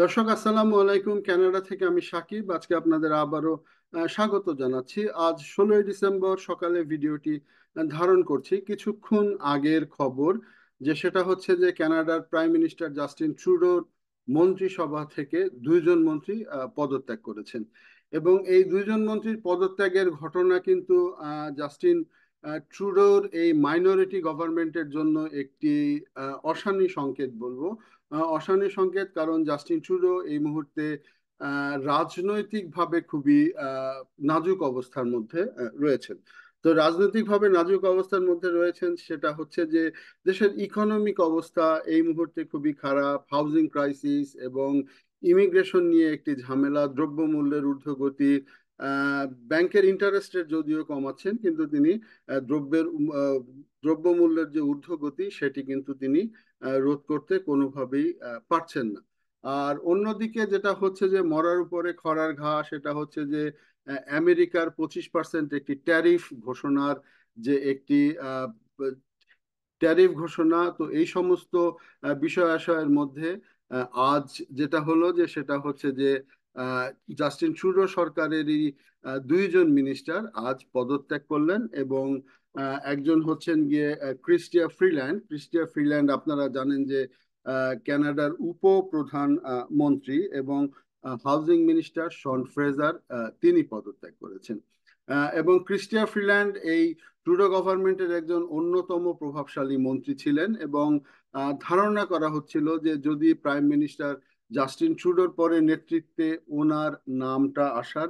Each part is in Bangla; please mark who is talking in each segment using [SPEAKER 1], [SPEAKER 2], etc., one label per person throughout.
[SPEAKER 1] দর্শক আসসালামু আলাইকুম। কানাডা থেকে আমি সাকিব। আজকে আপনাদের আবারও স্বাগত জানাচ্ছি। আজ 16ই ডিসেম্বর সকালে ভিডিওটি ধারণ করছি কিছুক্ষণ আগের খবর, যে সেটা হচ্ছে যে কানাডার প্রাইম মিনিস্টার জাস্টিন ট্রুডোর মন্ত্রিসভা থেকে দুইজন মন্ত্রী পদত্যাগ করেছেন। এবং এই দুইজন মন্ত্রীর পদত্যাগের ঘটনা কিন্তু জাস্টিন ট্রুডোর এই মাইনরিটি গভর্নমেন্টের জন্য একটি অশানী সংকেত বলবো। অশনি সংকেত, কারণ জাস্টিন ট্রুডো এই মুহূর্তে রাজনৈতিকভাবে খুবই নাজুক অবস্থার মধ্যে রয়েছেন। তো রাজনৈতিকভাবে নাজুক অবস্থার মধ্যে রয়েছেন, সেটা হচ্ছে যে দেশের ইকোনমিক অবস্থা এই মুহূর্তে খুবই খারাপ, হাউজিং ক্রাইসিস এবং ইমিগ্রেশন নিয়ে একটি ঝামেলা, দ্রব্যমূল্যের ঊর্ধ্বগতি। ব্যাংকের ইন্টারেস্ট রেট যদিও কমাচ্ছেন, কিন্তু তিনি দ্রব্যমূল্যের যে ঊর্ধ্বগতি সেটি কিন্তু তিনি রোধ করতে কোনোভাবেই পারছেন না। আর অন্যদিকে যেটা হচ্ছে যে মরার উপরে খড়ার ঘা, সেটা হচ্ছে যে আমেরিকার 25% একটি ট্যারিফ ঘোষণার যে একটি ট্যারিফ ঘোষণা। তো এই সমস্ত বিষয় আশয়ের মধ্যে আজ যেটা হলো যে সেটা হচ্ছে যে আহ, জাস্টিন ট্রুডো সরকারেরই দুইজন মিনিস্টার আজ পদত্যাগ করলেন। এবং একজন হচ্ছেন গিয়ে ক্রিস্টিয়া ফ্রিল্যান্ড। আপনারা জানেন যে কানাডার উপপ্রধান মন্ত্রী এবং হাউজিং মিনিস্টার শন ফ্রেজার, তিনি পদত্যাগ করেছেন। এবং ক্রিস্টিয়া ফ্রিল্যান্ড এই ট্রুডো গভর্নমেন্টের একজন অন্যতম প্রভাবশালী মন্ত্রী ছিলেন। এবং ধারণা করা হচ্ছিল যে যদি প্রাইম মিনিস্টার জাস্টিন ট্রুডোর পরে নেতৃত্বে ওনার নামটা আসার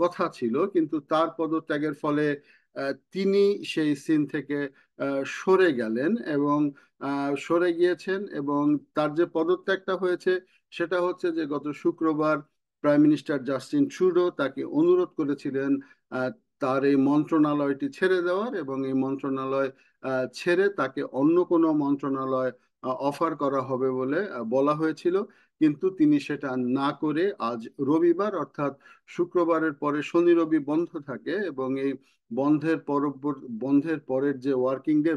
[SPEAKER 1] কথা ছিল, কিন্তু তার পদত্যাগের ফলে তিনি সেই সিন থেকে সরে গেলেন এবং সরে গিয়েছেন। এবং তার যে পদত্যাগটা হয়েছে সেটা হচ্ছে যে গত শুক্রবার প্রাইম মিনিস্টার জাস্টিন ট্রুডো তাকে অনুরোধ করেছিলেন আহ, তার এই মন্ত্রণালয়টি ছেড়ে দেওয়ার, এবং এই মন্ত্রণালয় ছেড়ে তাকে অন্য কোনো মন্ত্রণালয় অফার করা হবে বলে বলা হয়েছিল। কিন্তু তিনি সেটা না করে আজ রবিবার, অর্থাৎ শুক্রবারের পরে শনি রবি বন্ধ থাকে, এবং এই বন্ধের পরের যে ওয়ার্কিং ডে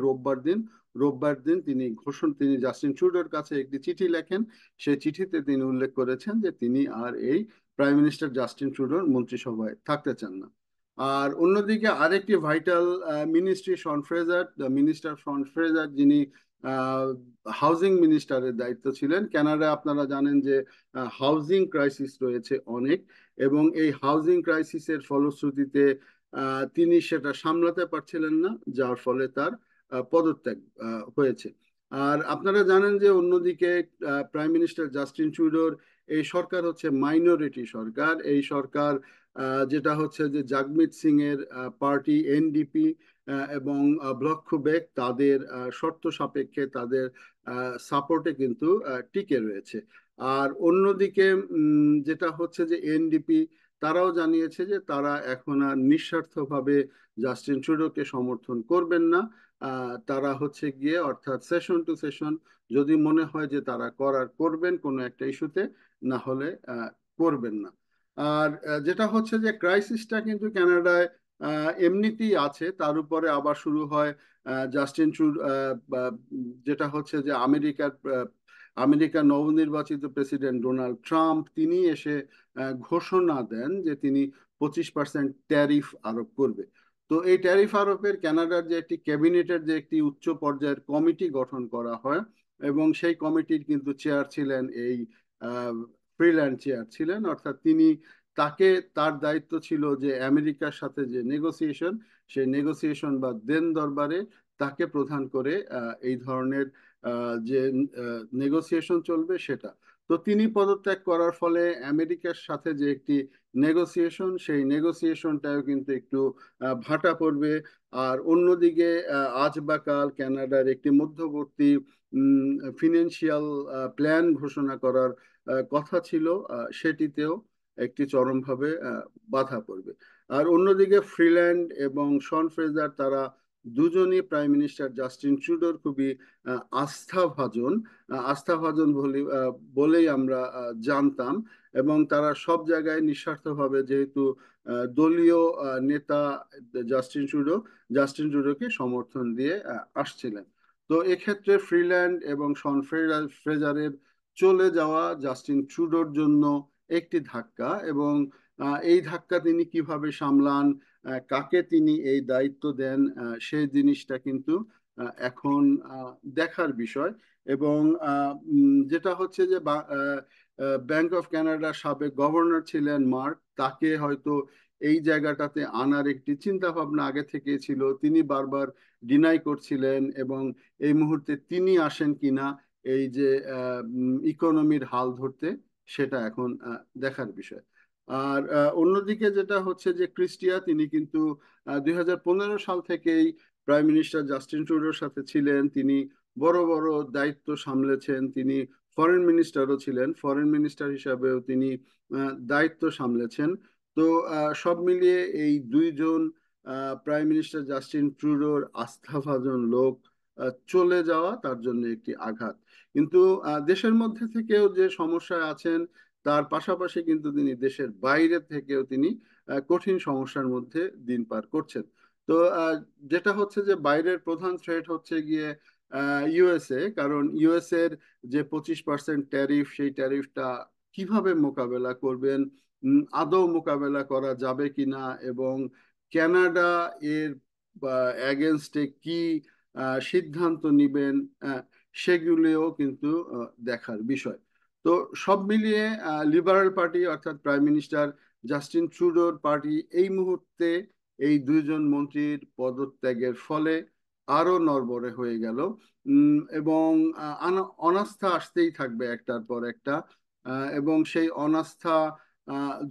[SPEAKER 1] রোববার দিন তিনি জাস্টিন ট্রুডোর কাছে একটি চিঠি লেখেন। সেই চিঠিতে তিনি উল্লেখ করেছেন যে তিনি আর এই প্রাইম মিনিস্টার জাস্টিন ট্রুডোর মন্ত্রিসভায় থাকতে চান না। আর অন্যদিকে আরেকটি ভাইটাল মিনিস্টার শন ফ্রেজার, যিনি হাউজিং মিনিস্টারের দায়িত্ব ছিলেন। কানাডায় আপনারা জানেন যে হাউজিং ক্রাইসিস রয়েছে অনেক, এবং এই হাউজিং ক্রাইসিসের ফলশ্রুতিতে তিনি সেটা সামলাতে পারছিলেন না, যার ফলে তার পদত্যাগ হয়েছে। আর আপনারা জানেন যে অন্যদিকে প্রাইম মিনিস্টার জাস্টিন ট্রুডোর এই সরকার হচ্ছে মাইনরিটি সরকার। এই সরকার যেটা হচ্ছে যে জাগমিত সিং এর পার্টি এনডিপি এবং ব্লক কুবেক, তাদের শর্ত সাপেক্ষে তাদের সাপোর্টে কিন্তু টিকে রয়েছে। আর অন্যদিকে যেটা হচ্ছে যে এনডিপি তারাও জানিয়েছে যে তারা এখন আর নিঃস্বার্থভাবে জাস্টিন ট্রুডোকে সমর্থন করবেন না। তারা হচ্ছে গিয়ে, অর্থাৎ সেশন টু সেশন, যদি মনে হয় যে তারা করবেন কোনো একটা ইস্যুতে, না হলে করবেন না। আর যেটা হচ্ছে যে ক্রাইসিসটা কিন্তু কানাডায় এমনিতেই আছে, তার উপরে আবার শুরু হয় জাস্টিন ট্রুডো, যেটা হচ্ছে যে আমেরিকার নবনির্বাচিত প্রেসিডেন্ট ডোনাল্ড ট্রাম্প, তিনি এসে ঘোষণা দেন যে তিনি 25% ট্যারিফ আরোপ করবে। তো এই ট্যারিফ আরোপের কানাডার যে একটি ক্যাবিনেটের যে একটি উচ্চ পর্যায়ের কমিটি গঠন করা হয়, এবং সেই কমিটির কিন্তু চেয়ার ছিলেন এই ফ্রিল্যান্ড চেয়ার ছিলেন, অর্থাৎ তাকে, তার দায়িত্ব ছিল যে আমেরিকার সাথে যে নেগোসিয়েশন, সেই নেগোসিয়েশন বা দেন দরবারে তাকে প্রধান করে এই ধরনের যে নেগোসিয়েশন চলবে সেটা। তো তিনি পদত্যাগ করার ফলে আমেরিকার সাথে যে একটি নেগোসিয়েশন, সেই নেগোসিয়েশনটাও কিন্তু একটু ভাটা পড়বে। আর অন্যদিকে আজ বা কাল কানাডার একটি মধ্যবর্তী ফিনান্সিয়াল প্ল্যান ঘোষণা করার কথা ছিল, সেটিতেও একটি চরমভাবে বাধা পড়বে। আর অন্যদিকে ফ্রিল্যান্ড এবং শন ফ্রেজার, তারা দুজনই প্রাইম মিনিস্টার জাস্টিন ট্রুডোর খুবই আস্থাভাজন বলেই আমরা জানতাম। এবং তারা সব জায়গায় নিঃস্বার্থভাবে, যেহেতু দলীয় নেতা জাস্টিন ট্রুডোকে সমর্থন দিয়ে আসছিলেন। তো এক্ষেত্রে ফ্রিল্যান্ড এবং ফ্রেজারের চলে যাওয়া জাস্টিন ট্রুডোর জন্য একটি ধাক্কা, এবং এই ধাক্কা তিনি কিভাবে সামলান, কাকে তিনি এই দায়িত্ব দেন, সেই জিনিসটা কিন্তু এখন দেখার বিষয়। এবং যেটা হচ্ছে যে ব্যাংক অফ কানাডার সাবেক গভর্নর ছিলেন মার্ক, তাকে হয়তো এই জায়গাটাতে আনার একটি চিন্তা ভাবনা আগে থেকে ছিল, তিনি বারবার ডিনাই করছিলেন, এবং এই মুহূর্তে তিনি আসেন কিনা এই যে ইকোনমির হাল ধরতে, সেটা এখন দেখার বিষয়। আর অন্যদিকে যেটা হচ্ছে যে ক্রিস্টিয়া, তিনি কিন্তু 2015 সাল থেকেই প্রাইম মিনিস্টার জাস্টিন ট্রুডোর সাথে ছিলেন, তিনি বড় বড় দায়িত্ব সামলেছেন, তিনি ফরেন মিনিস্টারও ছিলেন, ফরেন মিনিস্টার হিসাবেও তিনি দায়িত্ব সামলেছেন। তো সব মিলিয়ে এই দুইজন প্রাইম মিনিস্টার জাস্টিন ট্রুডোর আস্থাভাজন লোক চলে যাওয়া তার জন্য একটি আঘাত। কিন্তু দেশের মধ্যে থেকেও যে সমস্যায় আছেন, তার পাশাপাশি কিন্তু তিনি দেশের বাইরে থেকেও তিনি কঠিন সমস্যার মধ্যে দিন পার করছেন। তো যেটা হচ্ছে যে বাইরের প্রধান থ্রেট হচ্ছে গিয়ে ইউএসএ, কারণ ইউএসএ এর যে 25% ট্যারিফ, সেই ট্যারিফটা কিভাবে মোকাবেলা করবেন, আদৌ মোকাবেলা করা যাবে কিনা, এবং কানাডা এর এগেনস্টে কি সিদ্ধান্ত নিবেন, সেগুলিও কিন্তু দেখার বিষয়। তো সব মিলিয়ে লিবারেল পার্টি অর্থাৎ প্রাইম মিনিস্টার জাস্টিন ট্রুডোর পার্টি এই মুহূর্তে এই দুইজন মন্ত্রীর পদত্যাগের ফলে আরো নড়বড়ে হয়ে গেল, এবং অনাস্থা আসতেই থাকবে একটার পর একটা। এবং সেই অনাস্থা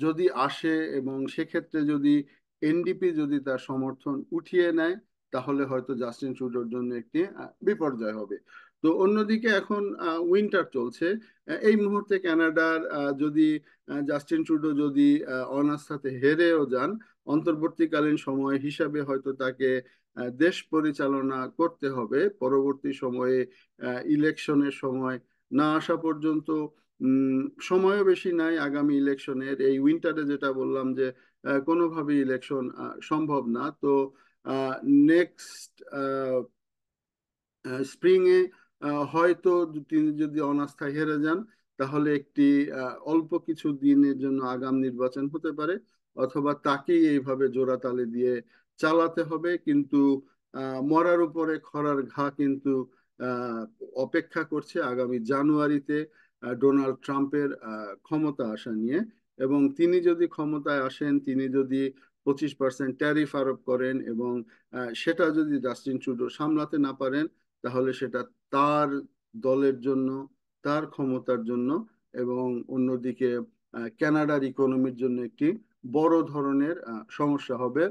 [SPEAKER 1] যদি আসে, এবং সেক্ষেত্রে যদি এনডিপি যদি তার সমর্থন উঠিয়ে নেয়, তাহলে হয়তো জাস্টিন ট্রুডোর জন্য একটি বিপর্যয় হবে। তো অন্যদিকে এখন উইন্টার চলছে, এই মুহূর্তে কানাডার যদি জাস্টিন ট্রুডো যদি অনাস্থাতে হেরেও যান, অন্তর্বর্তীকালীন সময় হিসাবে হয়তো তাকে দেশ পরিচালনা করতে হবে পরবর্তী সময়ে, ইলেকশনের সময় না আসা পর্যন্ত। উম, সময়ও বেশি নাই আগামী ইলেকশনের, এই উইন্টারে যেটা বললাম যে কোনোভাবেই ইলেকশন সম্ভব না। তো নেক্সট স্প্রিং এ হয়তো তিনি যদি অনাস্থায় হেরে যান, তাহলে একটি অল্প কিছু দিনের জন্য আগাম নির্বাচন হতে পারে, অথবা তাকেই এইভাবে জোড়াতালি দিয়ে চালাতে হবে। কিন্তু মরার উপরে খড়ার ঘা কিন্তু আহ, অপেক্ষা করছে আগামী জানুয়ারিতে ডোনাল্ড ট্রাম্পের ক্ষমতা আসা নিয়ে। এবং তিনি যদি ক্ষমতায় আসেন, তিনি যদি 25% ট্যারিফ আরোপ করেন, এবং সেটা যদি জাস্টিন ট্রুডো সামলাতে না পারেন, তাহলে সেটা তার দলের জন্য, তার ক্ষমতার জন্য, এবং অন্যদিকে কানাডার ইকোনমির জন্য একটি বড় ধরনের সমস্যা হবে।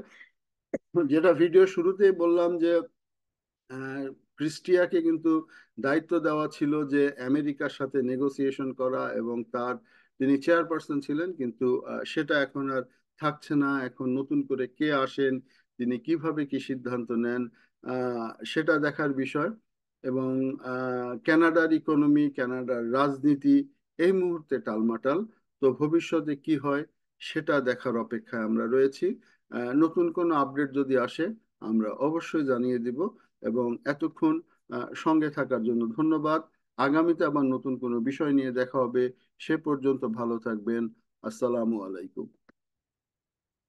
[SPEAKER 1] যেটা ভিডিও শুরুতেই বললাম যে আহ, ক্রিস্টিয়াকে কিন্তু দায়িত্ব দেওয়া ছিল যে আমেরিকার সাথে নেগোসিয়েশন করা, এবং তার তিনি চেয়ারপারসন ছিলেন, কিন্তু সেটা এখন আর থাকছে না। এখন নতুন করে কে আসেন, তিনি কিভাবে কি সিদ্ধান্ত নেন, সেটা দেখার বিষয়। এবং কানাডার ইকোনমি, কানাডার রাজনীতি এই মুহূর্তে টালমাটাল। তো ভবিষ্যতে কি হয় সেটা দেখার অপেক্ষায় আমরা রয়েছি। নতুন কোনো আপডেট যদি আসে, আমরা অবশ্যই জানিয়ে দিব। এবং এতক্ষণ সঙ্গে থাকার জন্য ধন্যবাদ। আগামীতে আবার নতুন কোনো বিষয় নিয়ে দেখা হবে। সে পর্যন্ত ভালো থাকবেন। আসসালামু আলাইকুম।